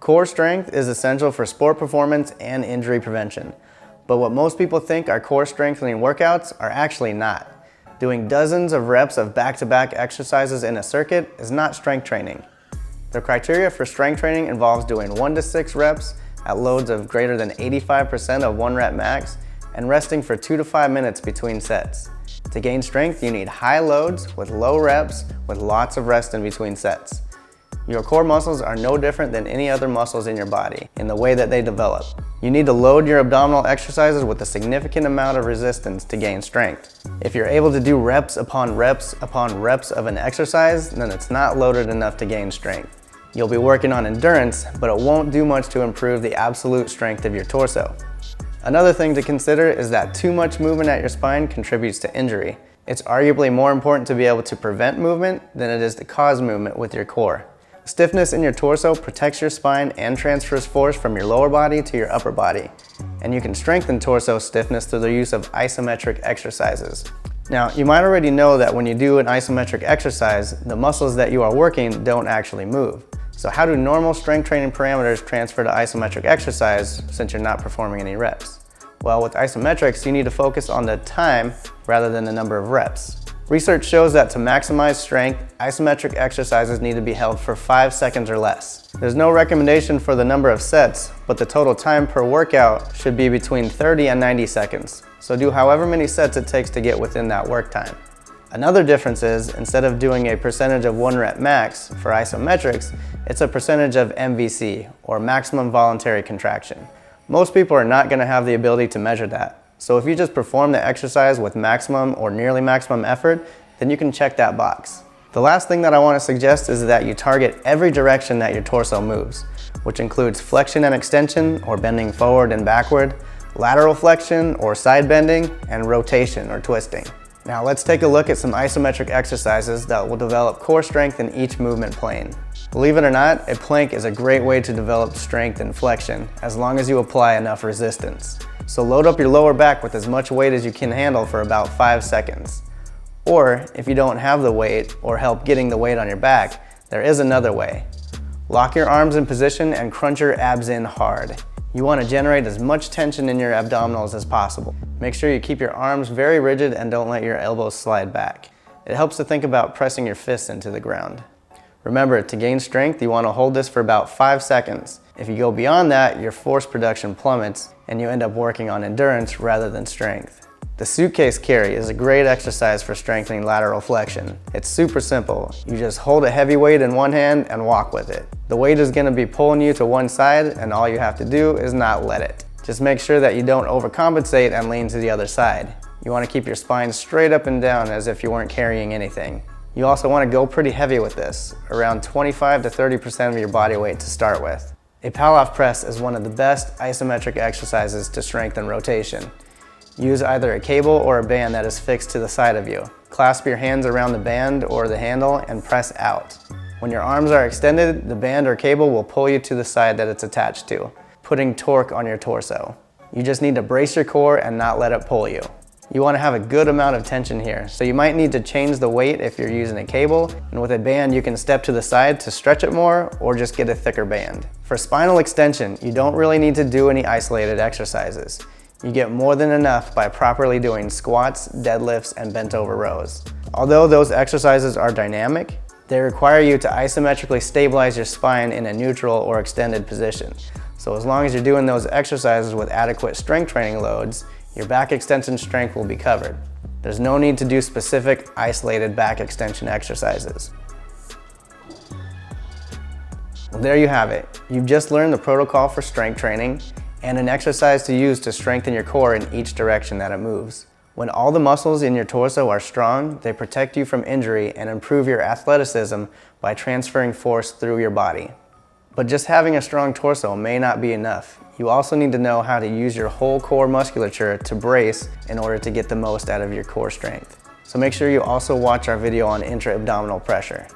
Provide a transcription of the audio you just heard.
Core strength is essential for sport performance and injury prevention. But what most people think are core strengthening workouts are actually not. Doing dozens of reps of back-to-back exercises in a circuit is not strength training. The criteria for strength training involves doing 1 to 6 reps at loads of greater than 85% of 1 rep max and resting for 2 to 5 minutes between sets. To gain strength, you need high loads with low reps with lots of rest in between sets. Your core muscles are no different than any other muscles in your body in the way that they develop. You need to load your abdominal exercises with a significant amount of resistance to gain strength. If you're able to do reps upon reps upon reps of an exercise, then it's not loaded enough to gain strength. You'll be working on endurance, but it won't do much to improve the absolute strength of your torso. Another thing to consider is that too much movement at your spine contributes to injury. It's arguably more important to be able to prevent movement than it is to cause movement with your core. Stiffness in your torso protects your spine and transfers force from your lower body to your upper body. And you can strengthen torso stiffness through the use of isometric exercises. Now, you might already know that when you do an isometric exercise, the muscles that you are working don't actually move. So how do normal strength training parameters transfer to isometric exercise since you're not performing any reps? Well, with isometrics, you need to focus on the time rather than the number of reps. Research shows that to maximize strength, isometric exercises need to be held for 5 seconds or less. There's no recommendation for the number of sets, but the total time per workout should be between 30 and 90 seconds. So do however many sets it takes to get within that work time. Another difference is, instead of doing a percentage of 1 rep max for isometrics, it's a percentage of MVC, or maximum voluntary contraction. Most people are not going to have the ability to measure that. So if you just perform the exercise with maximum or nearly maximum effort, then you can check that box. The last thing that I want to suggest is that you target every direction that your torso moves, which includes flexion and extension, or bending forward and backward, lateral flexion or side bending, and rotation or twisting. Now let's take a look at some isometric exercises that will develop core strength in each movement plane. Believe it or not, a plank is a great way to develop strength and flexion as long as you apply enough resistance. So load up your lower back with as much weight as you can handle for about 5 seconds. Or if you don't have the weight or help getting the weight on your back, there is another way. Lock your arms in position and crunch your abs in hard. You want to generate as much tension in your abdominals as possible. Make sure you keep your arms very rigid and don't let your elbows slide back. It helps to think about pressing your fists into the ground. Remember, to gain strength, you want to hold this for about 5 seconds. If you go beyond that, your force production plummets and you end up working on endurance rather than strength. The suitcase carry is a great exercise for strengthening lateral flexion. It's super simple. You just hold a heavy weight in one hand and walk with it. The weight is going to be pulling you to one side, and all you have to do is not let it. Just make sure that you don't overcompensate and lean to the other side. You want to keep your spine straight up and down as if you weren't carrying anything. You also want to go pretty heavy with this, around 25 to 30% of your body weight to start with. A Pallof press is one of the best isometric exercises to strengthen rotation. Use either a cable or a band that is fixed to the side of you. Clasp your hands around the band or the handle and press out. When your arms are extended, the band or cable will pull you to the side that it's attached to, putting torque on your torso. You just need to brace your core and not let it pull you. You want to have a good amount of tension here, so you might need to change the weight if you're using a cable, and with a band you can step to the side to stretch it more or just get a thicker band. For spinal extension, you don't really need to do any isolated exercises. You get more than enough by properly doing squats, deadlifts, and bent over rows. Although those exercises are dynamic, they require you to isometrically stabilize your spine in a neutral or extended position. So as long as you're doing those exercises with adequate strength training loads, your back extension strength will be covered. There's no need to do specific isolated back extension exercises. Well, there you have it. You've just learned the protocol for strength training and an exercise to use to strengthen your core in each direction that it moves. When all the muscles in your torso are strong, they protect you from injury and improve your athleticism by transferring force through your body. But just having a strong torso may not be enough. You also need to know how to use your whole core musculature to brace in order to get the most out of your core strength. So make sure you also watch our video on intra-abdominal pressure.